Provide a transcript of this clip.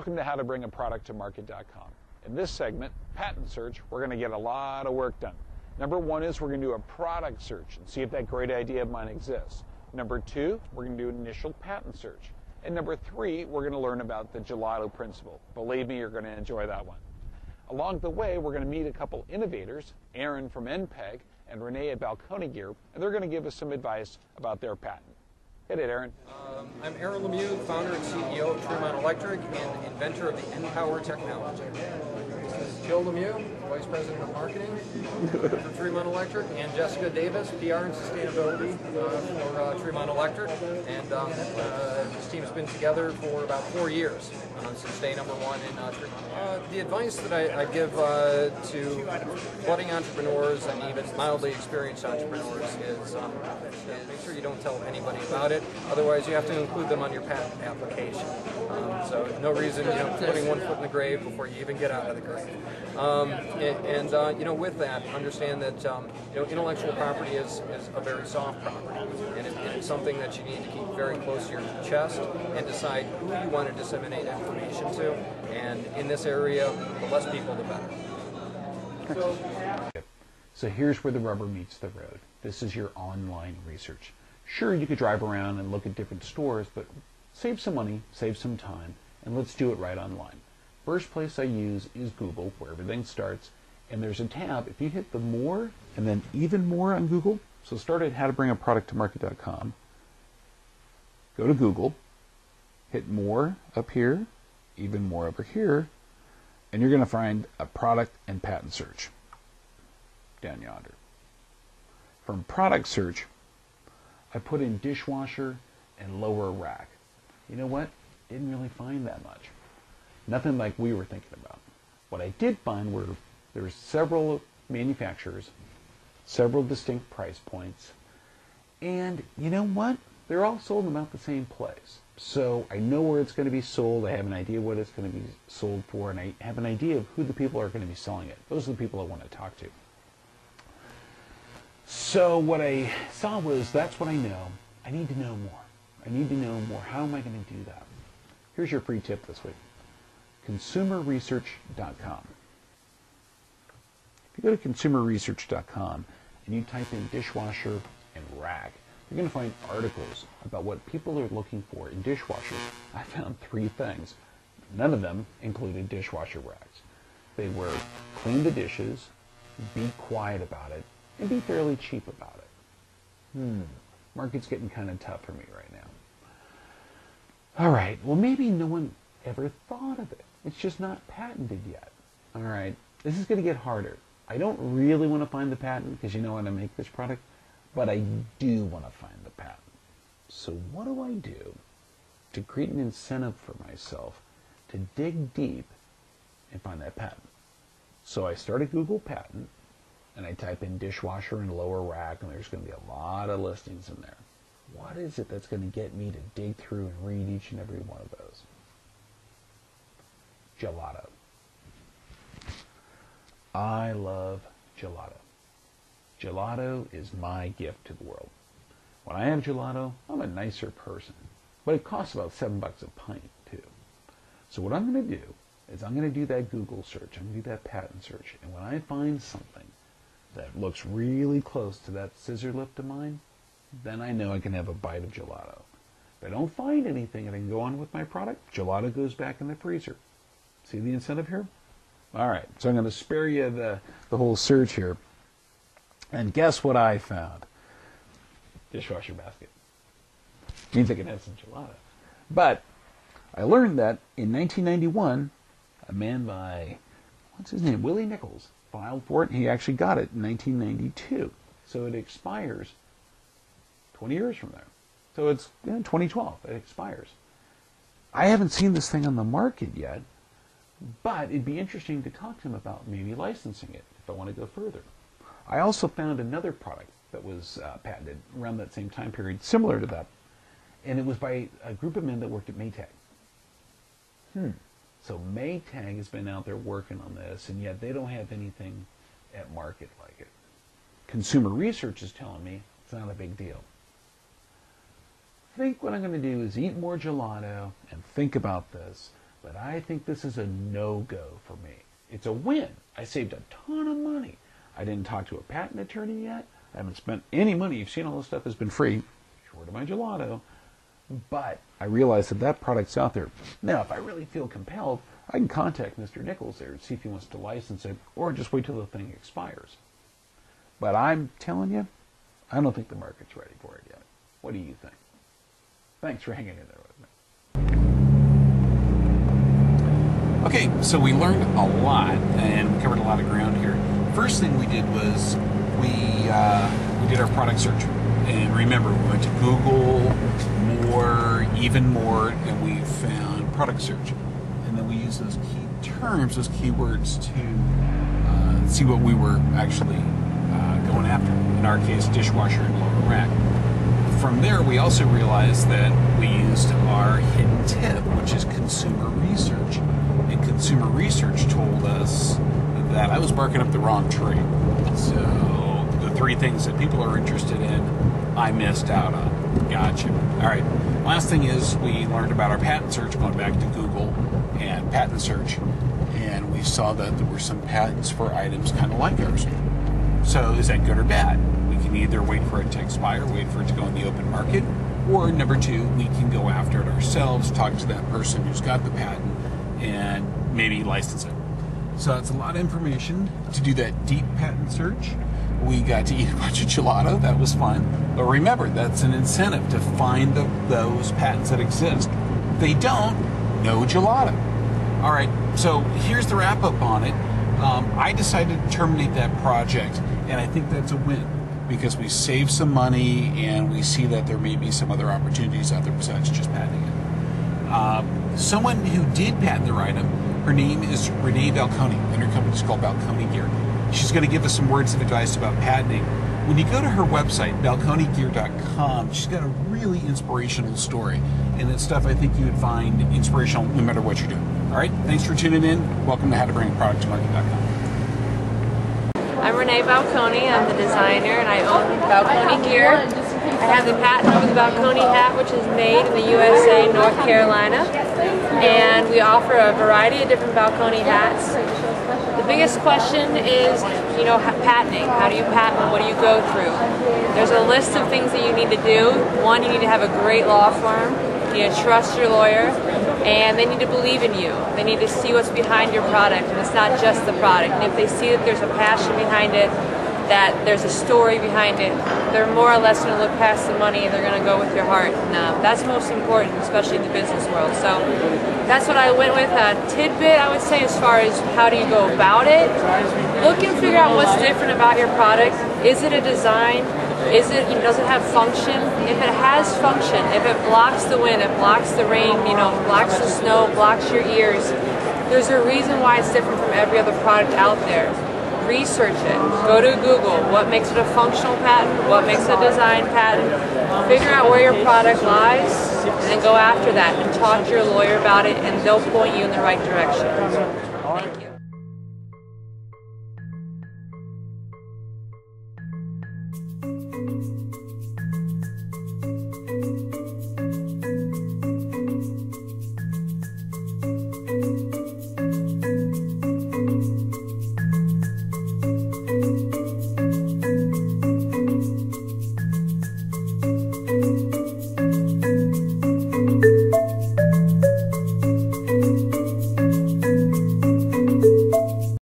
Welcome to How to Bring a Product to Market.com. In this segment, patent search, we're going to get a lot of work done. Number one is we're going to do a product search and see if that great idea of mine exists. Number two, we're going to do an initial patent search. And number three, we're going to learn about the Gelato principle. Believe me, you're going to enjoy that one. Along the way, we're going to meet a couple innovators, Aaron from NPEG and Renee at Balcony Gear, and they're going to give us some advice about their patent. Hit it, Aaron. I'm Aaron Lemieux, founder and CEO of Tremont Electric and inventor of the N-Power technology. This is Joe Lemieux, Vice President of Marketing for Tremont Electric, and Jessica Davis, PR and Sustainability for Tremont Electric. And this team's been together for about 4 years, since day number one in Tremont. The advice that I give to budding entrepreneurs and even mildly experienced entrepreneurs is make sure you don't tell anybody about it. Otherwise, you have to include them on your patent application. So no reason, putting one foot in the grave before you even get out of the grave. With that, understand that intellectual property is a very soft property, and it's something that you need to keep very close to your chest and decide who you want to disseminate information to. And in this area, the less people, the better. So here's where the rubber meets the road. This is your online research. Sure, you could drive around and look at different stores, but save some money, save some time, and let's do it right online. First place I use is Google, where everything starts, and there's a tab. If you hit the more and then even more on Google, so start at howtobringaproducttomarket.com, go to Google, hit more up here, even more over here, and you're going to find a product and patent search down yonder. From product search, I put in dishwasher and lower rack. You know what? Didn't really find that much. Nothing like we were thinking about. What I did find were there were several manufacturers, several distinct price points, and you know what? They're all sold in about the same place. So I know where it's going to be sold, I have an idea what it's going to be sold for, and I have an idea of who the people are going to be selling it. Those are the people I want to talk to. So what I saw was, that's what I know. I need to know more. I need to know more. How am I going to do that? Here's your free tip this week. ConsumerResearch.com. If you go to ConsumerResearch.com and you type in dishwasher and rack, you're going to find articles about what people are looking for in dishwashers. I found 3 things. None of them included dishwasher racks. They were clean the dishes, be quiet about it, and be fairly cheap about it. Market's getting kind of tough for me right now. All right, well, maybe no one ever thought of it. It's just not patented yet. All right, this is going to get harder. I don't really want to find the patent because you know how to make this product, but I do want to find the patent. So what do I do to create an incentive for myself to dig deep and find that patent? So I start a Google patent, and I type in dishwasher and lower rack, and there's going to be a lot of listings in there. What is it that's going to get me to dig through and read each and every one of those? Gelato. I love gelato. Gelato is my gift to the world. When I have gelato, I'm a nicer person. But it costs about $7 a pint, too. So what I'm going to do is I'm going to do that Google search. I'm going to do that patent search. And when I find something that looks really close to that scissor lift of mine, then I know I can have a bite of gelato. If I don't find anything and I can go on with my product, gelato goes back in the freezer. See the incentive here? All right, so I'm going to spare you the whole search here. And guess what I found? Dishwasher basket. Means I can have some gelato. But I learned that in 1991, a man by, what's his name, Willie Nichols, filed for it, and he actually got it in 1992. So it expires 20 years from there. So it's 2012, it expires. I haven't seen this thing on the market yet, but it'd be interesting to talk to him about maybe licensing it if I want to go further. I also found another product that was patented around that same time period, similar to that, and it was by a group of men that worked at Maytag. So Maytag has been out there working on this, and yet they don't have anything at market like it. Consumer research is telling me it's not a big deal. I think what I'm going to do is eat more gelato and think about this. But I think this is a no-go for me. It's a win. I saved a ton of money. I didn't talk to a patent attorney yet. I haven't spent any money. You've seen all this stuff has been free, short of my gelato. But I realize that that product's out there. Now, if I really feel compelled, I can contact Mr. Nichols there and see if he wants to license it, or just wait till the thing expires. But I'm telling you, I don't think the market's ready for it yet. What do you think? Thanks for hanging in there with me. Okay, so we learned a lot and we covered a lot of ground here. First thing we did was we did our product search. And remember, we went to Google, even more, and we found product search. And then we used those key terms, those keywords to see what we were actually going after. In our case, dishwasher and lower rack. From there, we also realized that we used our hidden tip, which is consumer research. And consumer research told us that I was barking up the wrong tree. So the three things that people are interested in, I missed out on. Gotcha. All right. Last thing is we learned about our patent search, going back to Google and patent search, and we saw that there were some patents for items kind of like ours. So is that good or bad? We can either wait for it to expire, wait for it to go in the open market, or number two, we can go after it ourselves, talk to that person who's got the patent, and maybe license it. So that's a lot of information to do that deep patent search. We got to eat a bunch of gelato. That was fun. But remember, that's an incentive to find those patents that exist. If they don't, no gelato. All right, so here's the wrap up on it. I decided to terminate that project, and I think that's a win because we saved some money and we see that there may be some other opportunities out there besides just patenting it. Someone who did patent their item, her name is Renee Balconi, and her company is called Balconi Gear. She's going to give us some words of advice about patenting. When you go to her website, balconigear.com, she's got a really inspirational story. And it's stuff I think you would find inspirational no matter what you're doing. All right, thanks for tuning in. Welcome to howtobringproducttomarket.com. I'm Renee Balconi. I'm the designer and I own Balconi Gear. I have the patent over the Balconi hat, which is made in the USA, North Carolina. And we offer a variety of different Balconi hats. The biggest question is, patenting. How do you patent? What do you go through? There's a list of things that you need to do. One, you need to have a great law firm. You need to trust your lawyer, and they need to believe in you. They need to see what's behind your product, and it's not just the product. And if they see that there's a passion behind it, that there's a story behind it, they're more or less going to look past the money and they're going to go with your heart. And that's most important, especially in the business world. So that's what I went with. A tidbit, I would say, as far as how do you go about it. Look and figure out what's different about your product. Is it a design? Does it have function? If it has function, if it blocks the wind, it blocks the rain, blocks the snow, blocks your ears, there's a reason why it's different from every other product out there. Research it. Go to Google. What makes it a functional patent? What makes it a design patent? Figure out where your product lies, and then go after that and talk to your lawyer about it, and they'll point you in the right direction.